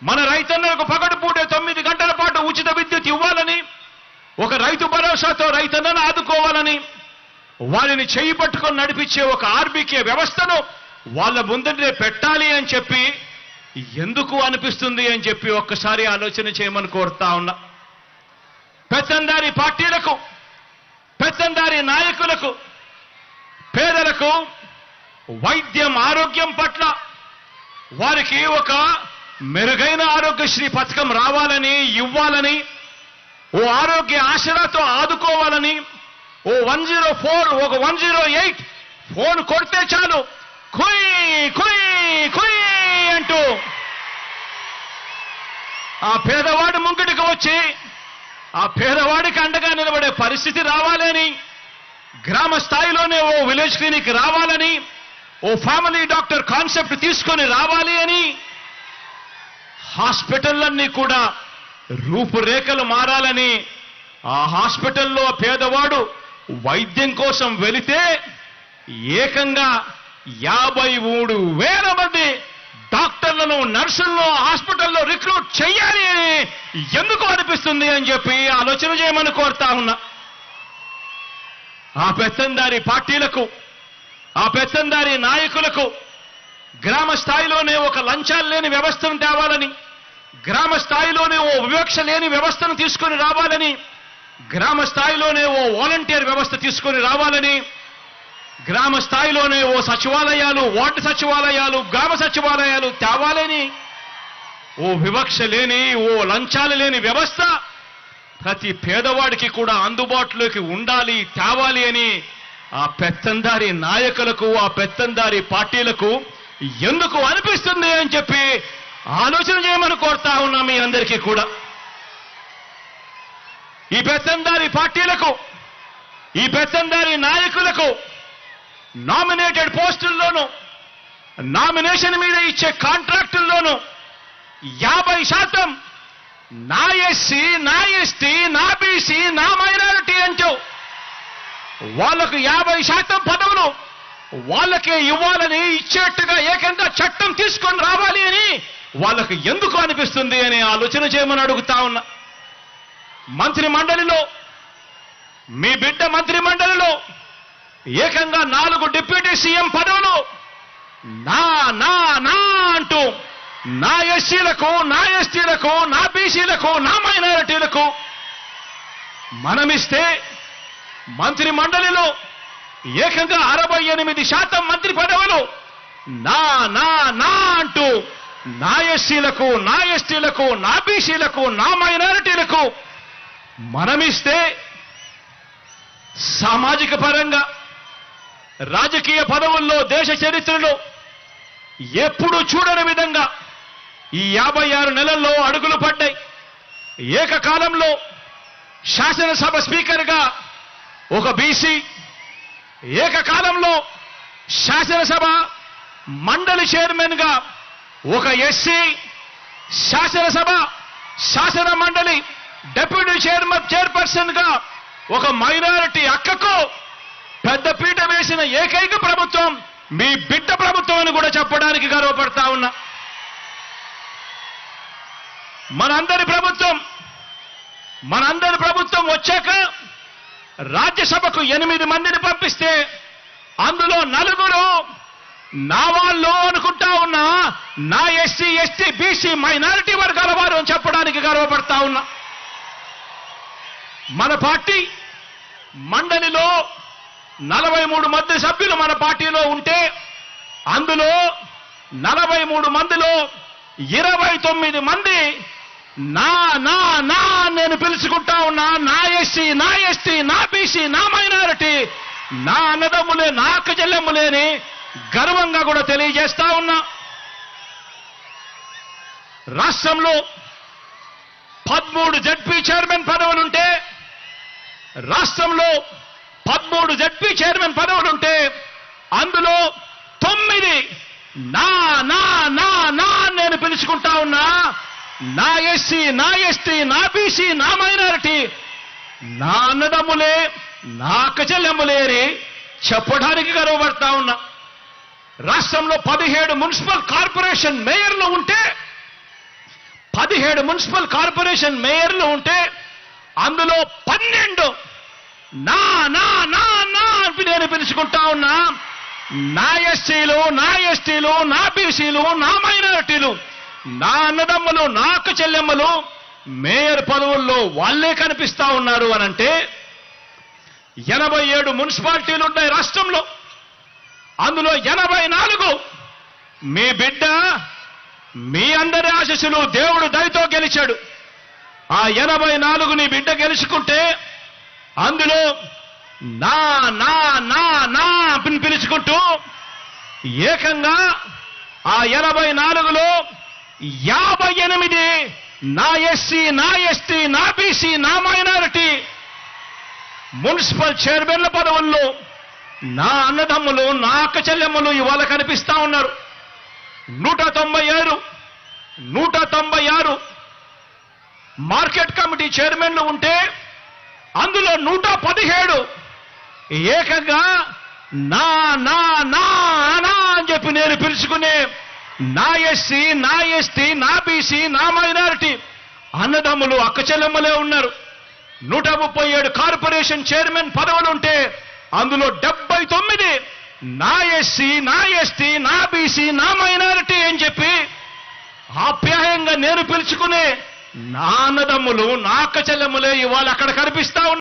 మన రైతన్నలకు పగటిపూటే 9 గంటల పాటు ఉచిత విద్యుత్ ఇవ్వాలని, ఒక రైతు భరోసాతో రైతన్నను ఆదుకోవాలని, వారిని చేయి పట్టుకొని నడిపించే ఒక ఆర్బీకే వ్యవస్థను వాళ్ళ ముందరే పెట్టాలి అని చెప్పి ఎందుకు అనిపిస్తుంది అని చెప్పి ఒక్కసారి ఆలోచన చేయమని కోరుతా ఉన్నా. పెత్తందారి పార్టీలకు, పెత్తందారి నాయకులకు, పేదలకు వైద్యం ఆరోగ్యం పట్ల వారికి ఒక మెరుగైన ఆరోగ్యశ్రీ పథకం రావాలని, ఇవ్వాలని, ఓ ఆరోగ్య ఆసరాతో ఆదుకోవాలని, ఓ 104 ఒక 108 ఫోన్ కొడితే చాలు కుయ్ కుయ్ కుయ్ అంటూ ఆ పేదవాడి ముంగిటికి వచ్చి ఆ పేదవాడికి అండగా నిలబడే పరిస్థితి రావాలని, గ్రామ స్థాయిలోనే ఓ విలేజ్ క్లినిక్ రావాలని, ఓ ఫ్యామిలీ డాక్టర్ కాన్సెప్ట్ తీసుకొని రావాలి అని, హాస్పిటల్లన్నీ కూడా రూపురేఖలు మారాలని, ఆ హాస్పిటల్లో పేదవాడు వైద్యం కోసం వెళితే ఏకంగా 53,000 మంది డాక్టర్లను, నర్సులను హాస్పిటల్లో రిక్రూట్ చేయాలి అని ఎందుకు అనిపిస్తుంది అని చెప్పి ఆలోచన చేయమని కోరుతా ఉన్నా. ఆ పెత్తందారి పార్టీలకు, ఆ పెత్తందారి నాయకులకు గ్రామ స్థాయిలోనే ఒక లంచాలు లేని వ్యవస్థను తేవాలని, గ్రామ స్థాయిలోనే ఓ వివక్ష లేని వ్యవస్థను తీసుకొని రావాలని, గ్రామ స్థాయిలోనే ఓ వాలంటీర్ వ్యవస్థ తీసుకొని రావాలని, గ్రామ స్థాయిలోనే ఓ సచివాలయాలు, వార్డు సచివాలయాలు, గ్రామ సచివాలయాలు తేవాలని, ఓ వివక్ష లేని, ఓ లంచాలు లేని వ్యవస్థ ప్రతి పేదవాడికి కూడా అందుబాటులోకి ఉండాలి, తేవాలి అని ఆ పెత్తందారి నాయకులకు, ఆ పెత్తందారి పార్టీలకు ఎందుకు అనిపిస్తుంది అని చెప్పి ఆలోచన చేయమని కోరుతా ఉన్నా మీ అందరికీ కూడా. ఈ పెత్తందారి పార్టీలకు, ఈ పెత్తందారి నాయకులకు నామినేటెడ్ పోస్టుల్లోనూ, నామినేషన్ మీద ఇచ్చే కాంట్రాక్టుల్లోనూ 50% నా ఎస్సీ, నా ఎస్టీ, నా బీసీ, నా మైనారిటీ అంటూ వాళ్లకు 50% పదవులు వాళ్ళకే ఇవ్వాలని, ఇచ్చేట్టుగా ఏకంగా చట్టం తీసుకొని రావాలి అని వాళ్ళకు ఎందుకు అనిపిస్తుంది అని ఆలోచన చేయమని అడుగుతా ఉన్నా. మంత్రి మండలిలో, మీ బిడ్డ మంత్రి మండలిలో ఏకంగా 4 డిప్యూటీ సీఎం పదవులు నా నా నా అంటూ నా ఎస్సీలకు, నా ఎస్టీలకు, నా బీసీలకు, నా మైనారిటీలకు మనమిస్తే మంత్రి మండలిలో ఏకంగా 68% మంత్రి పదవులు నా నా నా అంటూ నా ఎస్సీలకు, నా ఎస్టీలకు, నా బీసీలకు, నా మైనారిటీలకు మనమిస్తే సామాజిక పరంగా, రాజకీయ పదవుల్లో దేశ చరిత్రలో ఎప్పుడు చూడని విధంగా ఈ 56 నెలల్లో అడుగులు పడ్డాయి. ఏకకాలంలో శాసనసభ స్పీకర్గా ఒక బీసీ, ఏకకాలంలో శాసనసభ మండలి చైర్మన్గా ఒక ఎస్సీ, శాసనసభ శాసన మండలి డిప్యూటీ చైర్పర్సన్ గా ఒక మైనారిటీ అక్కకు పెద్దపీట వేసిన ఏకైక ప్రభుత్వం మీ బిడ్డ ప్రభుత్వం అని కూడా చెప్పడానికి గర్వపడతా ఉన్నా. మనందరి ప్రభుత్వం వచ్చాక రాజ్యసభకు 8 మందిని పంపిస్తే అందులో 4 నా వాళ్ళు అనుకుంటా ఉన్నా నా ఎస్సీ, ఎస్టీ, బీసీ, మైనారిటీ వర్గాల వారు అని చెప్పడానికి గర్వపడతా ఉన్నా. మన పార్టీ మండలిలో 43 మంది సభ్యులు మన పార్టీలో ఉంటే అందులో 43 మందిలో 29 మంది నా నా నా నేను పిలుచుకుంటా ఉన్నా నా ఎస్సీ, నా ఎస్టీ, నా బీసీ, నా మైనారిటీ, నా అన్నదమ్ములే, నా అక్క చెల్లెమ్ములేని గర్వంగా కూడా తెలియజేస్తా ఉన్నా. రాష్ట్రంలో 13 జడ్పీ చైర్మన్ పదవులుంటే, రాష్ట్రంలో 13 జడ్పీ చైర్మన్ పదవులుంటే అందులో 9 నా నా నా నా నేను పిలుచుకుంటా ఉన్నా నా ఎస్సీ, నా ఎస్టీ, నా బీసీ, నా మైనారిటీ, నా అన్నదమ్ములే, నా అక్క చెల్లెమ్ములేని చెప్పడానికి గర్వపడతా ఉన్నా. రాష్ట్రంలో 17 మున్సిపల్ కార్పొరేషన్ మేయర్లు ఉంటే 17 మున్సిపల్ కార్పొరేషన్ మేయర్లు ఉంటే అందులో 12 నా నా నా నా అని నేను పిలుచుకుంటా ఉన్నా. నా ఎస్సీలు, నా ఎస్టీలు, నా బీసీలు, నా మైనారిటీలు, నా అన్నదమ్ములు, నా అక్క చెల్లెమ్మలు మేయర్ పదవుల్లో వాళ్ళే కనిపిస్తా ఉన్నారు అనంటే 87 మున్సిపాలిటీలు ఉన్నాయి రాష్ట్రంలో. అందులో 84 మీ బిడ్డ, మీ అందరి ఆశీస్సులు దేవుడు దయతో గెలిచాడు. ఆ 84 నీ బిడ్డ గెలుచుకుంటే అందులో నా నా నా నా అని పిలుచుకుంటూ ఏకంగా ఆ 84లో 58 నా ఎస్సీ, నా ఎస్టీ, నా బీసీ, నా మైనారిటీ మున్సిపల్ చైర్మన్ల పదవుల్లో నా అన్నదమ్ములు, నా అక్క చెల్లెమ్మలు ఇవాళ కనిపిస్తా ఉన్నారు. 196 మార్కెట్ కమిటీ చైర్మన్లు ఉంటే అందులో 117 ఏకంగా నా నా నా నా అని చెప్పి నేను పిలుచుకునే నా ఎస్సీ, నా ఎస్టీ, నా బీసీ, నా మైనారిటీ అన్నదమ్ములు, అక్క చెల్లెమ్మలే ఉన్నారు. 137 కార్పొరేషన్ చైర్మన్ పదవులు ఉంటే అందులో 79 నా ఎస్సీ, నా ఎస్టీ, నా బీసీ, నా మైనారిటీ అని చెప్పి ఆప్యాయంగా నేను పిలుచుకునే నా అన్నదమ్ములు, నా అక్క చెల్లెమ్మలే ఇవాళ అక్కడ కనిపిస్తా ఉన్నారు.